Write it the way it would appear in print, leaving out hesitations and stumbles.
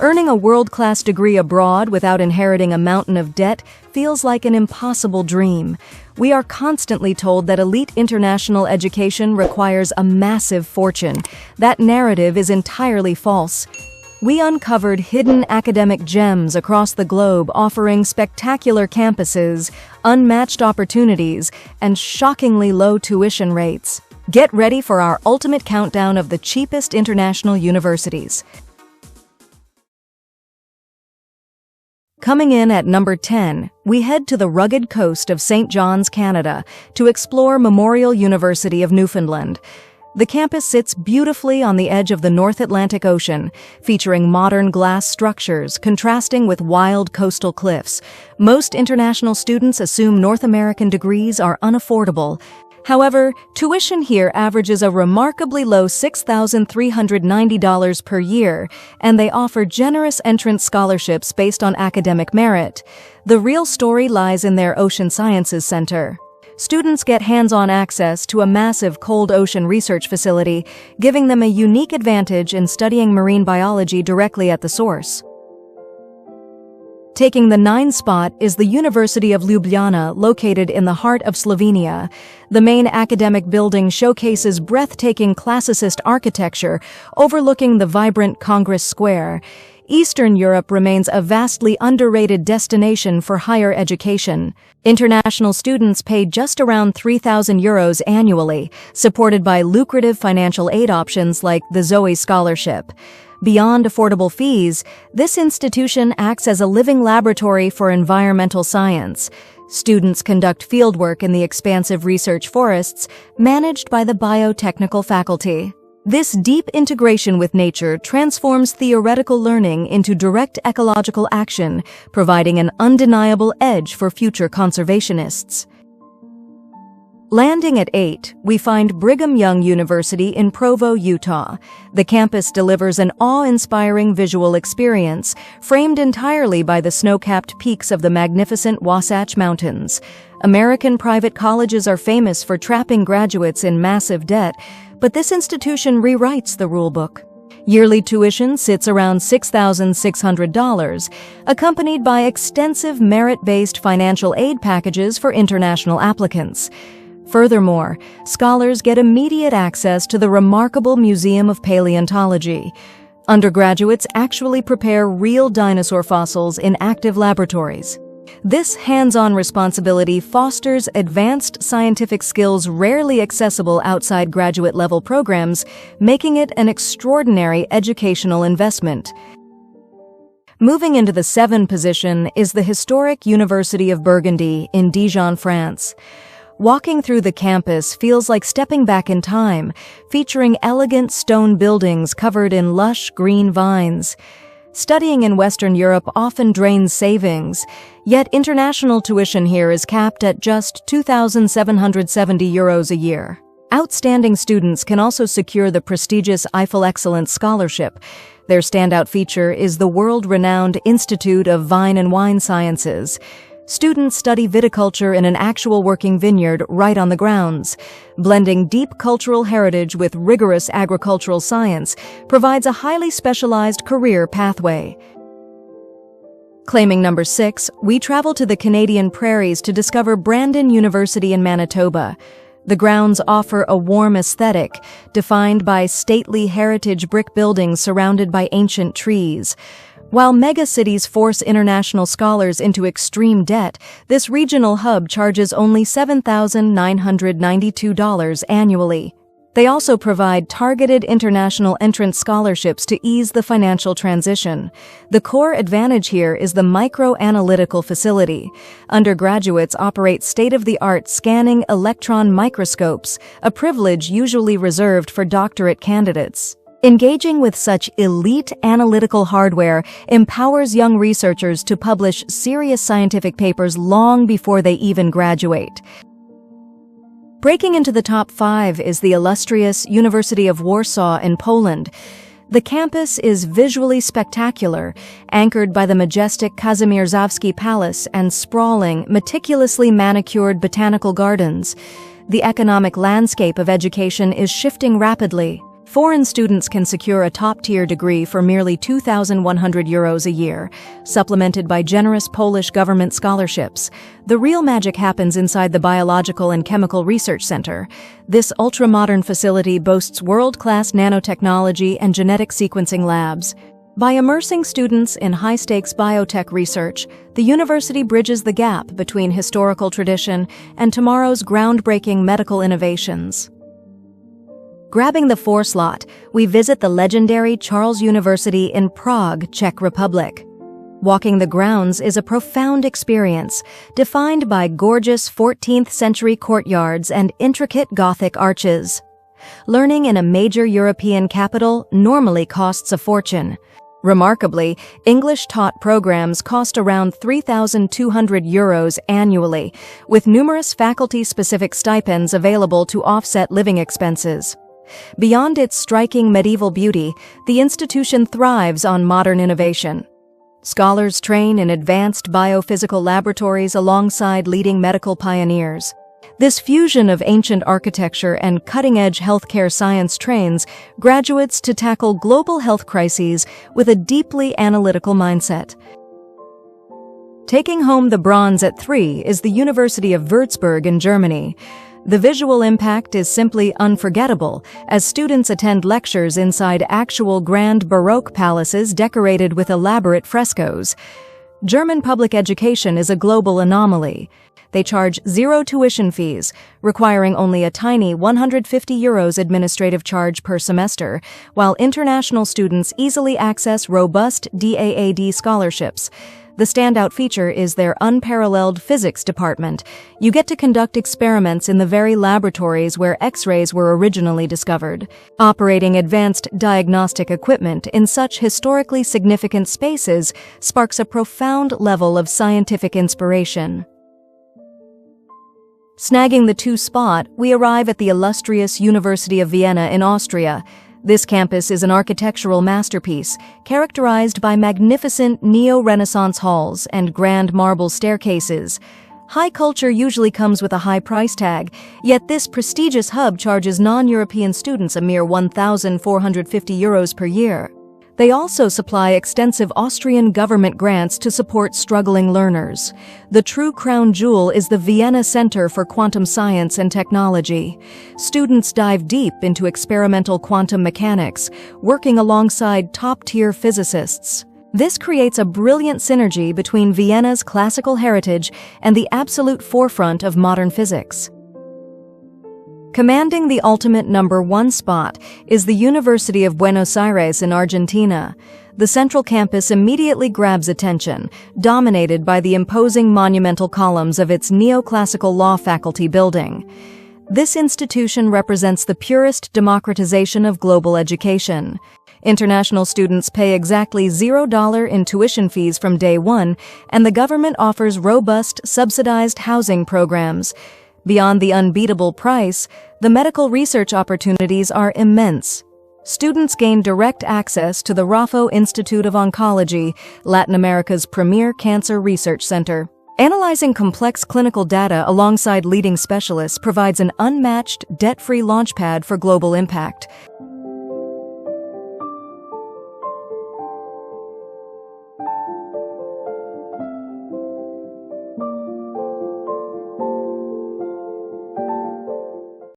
Earning a world-class degree abroad without inheriting a mountain of debt feels like an impossible dream. We are constantly told that elite international education requires a massive fortune. That narrative is entirely false. We uncovered hidden academic gems across the globe offering spectacular campuses, unmatched opportunities, and shockingly low tuition rates. Get ready for our ultimate countdown of the cheapest international universities. Coming in at number 10, we head to the rugged coast of St. John's, Canada, to explore Memorial University of Newfoundland. The campus sits beautifully on the edge of the North Atlantic Ocean, featuring modern glass structures contrasting with wild coastal cliffs. Most international students assume North American degrees are unaffordable. However, tuition here averages a remarkably low $6,390 per year, and they offer generous entrance scholarships based on academic merit. The real story lies in their Ocean Sciences Center. Students get hands-on access to a massive cold ocean research facility, giving them a unique advantage in studying marine biology directly at the source. Taking the 9th spot is the University of Ljubljana, located in the heart of Slovenia. The main academic building showcases breathtaking classicist architecture overlooking the vibrant Congress Square. Eastern Europe remains a vastly underrated destination for higher education. International students pay just around €3,000 annually, supported by lucrative financial aid options like the Zoe Scholarship. Beyond affordable fees, this institution acts as a living laboratory for environmental science. Students conduct fieldwork in the expansive research forests managed by the biotechnical faculty. This deep integration with nature transforms theoretical learning into direct ecological action, providing an undeniable edge for future conservationists. Landing at 8, we find Brigham Young University in Provo, Utah. The campus delivers an awe-inspiring visual experience, framed entirely by the snow-capped peaks of the magnificent Wasatch Mountains. American private colleges are famous for trapping graduates in massive debt, but this institution rewrites the rulebook. Yearly tuition sits around $6,600, accompanied by extensive merit-based financial aid packages for international applicants. Furthermore, scholars get immediate access to the remarkable Museum of Paleontology. Undergraduates actually prepare real dinosaur fossils in active laboratories. This hands-on responsibility fosters advanced scientific skills rarely accessible outside graduate-level programs, making it an extraordinary educational investment. Moving into the 7th position is the historic University of Burgundy in Dijon, France. Walking through the campus feels like stepping back in time, featuring elegant stone buildings covered in lush green vines. Studying in Western Europe often drains savings, yet international tuition here is capped at just €2,770 a year. Outstanding students can also secure the prestigious Eiffel Excellence Scholarship. Their standout feature is the world-renowned Institute of Vine and Wine Sciences. Students study viticulture in an actual working vineyard right on the grounds. Blending deep cultural heritage with rigorous agricultural science provides a highly specialized career pathway. Claiming number 6, we travel to the Canadian prairies to discover Brandon University in Manitoba. The grounds offer a warm aesthetic, defined by stately heritage brick buildings surrounded by ancient trees. While megacities force international scholars into extreme debt, this regional hub charges only $7,992 annually. They also provide targeted international entrance scholarships to ease the financial transition. The core advantage here is the microanalytical facility. Undergraduates operate state-of-the-art scanning electron microscopes, a privilege usually reserved for doctorate candidates. Engaging with such elite analytical hardware empowers young researchers to publish serious scientific papers long before they even graduate. Breaking into the top 5 is the illustrious University of Warsaw in Poland. The campus is visually spectacular, anchored by the majestic Kazimierzowski Palace and sprawling, meticulously manicured botanical gardens. The economic landscape of education is shifting rapidly. Foreign students can secure a top-tier degree for merely €2,100 a year, supplemented by generous Polish government scholarships. The real magic happens inside the Biological and Chemical Research Center. This ultra-modern facility boasts world-class nanotechnology and genetic sequencing labs. By immersing students in high-stakes biotech research, the university bridges the gap between historical tradition and tomorrow's groundbreaking medical innovations. Grabbing the 4 slot, we visit the legendary Charles University in Prague, Czech Republic. Walking the grounds is a profound experience, defined by gorgeous 14th-century courtyards and intricate Gothic arches. Learning in a major European capital normally costs a fortune. Remarkably, English-taught programs cost around €3,200 annually, with numerous faculty-specific stipends available to offset living expenses. Beyond its striking medieval beauty, the institution thrives on modern innovation. Scholars train in advanced biophysical laboratories alongside leading medical pioneers. This fusion of ancient architecture and cutting-edge healthcare science trains graduates to tackle global health crises with a deeply analytical mindset. Taking home the bronze at 3 is the University of Würzburg in Germany. The visual impact is simply unforgettable, as students attend lectures inside actual grand Baroque palaces decorated with elaborate frescoes. German public education is a global anomaly. They charge 0 tuition fees, requiring only a tiny €150 administrative charge per semester, while international students easily access robust DAAD scholarships. The standout feature is their unparalleled physics department. You get to conduct experiments in the very laboratories where X-rays were originally discovered. Operating advanced diagnostic equipment in such historically significant spaces sparks a profound level of scientific inspiration. Snagging the 2 spot, we arrive at the illustrious University of Vienna in Austria. This campus is an architectural masterpiece, characterized by magnificent neo-Renaissance halls and grand marble staircases. High culture usually comes with a high price tag, yet this prestigious hub charges non-European students a mere €1,450 per year. They also supply extensive Austrian government grants to support struggling learners. The true crown jewel is the Vienna Center for Quantum Science and Technology. Students dive deep into experimental quantum mechanics, working alongside top-tier physicists. This creates a brilliant synergy between Vienna's classical heritage and the absolute forefront of modern physics. Commanding the ultimate number 1 spot is the University of Buenos Aires in Argentina. The central campus immediately grabs attention, dominated by the imposing monumental columns of its neoclassical law faculty building. This institution represents the purest democratization of global education. International students pay exactly $0 in tuition fees from day 1, and the government offers robust, subsidized housing programs. Beyond the unbeatable price, the medical research opportunities are immense. Students gain direct access to the Raffo Institute of Oncology, Latin America's premier cancer research center. Analyzing complex clinical data alongside leading specialists provides an unmatched, debt-free launchpad for global impact.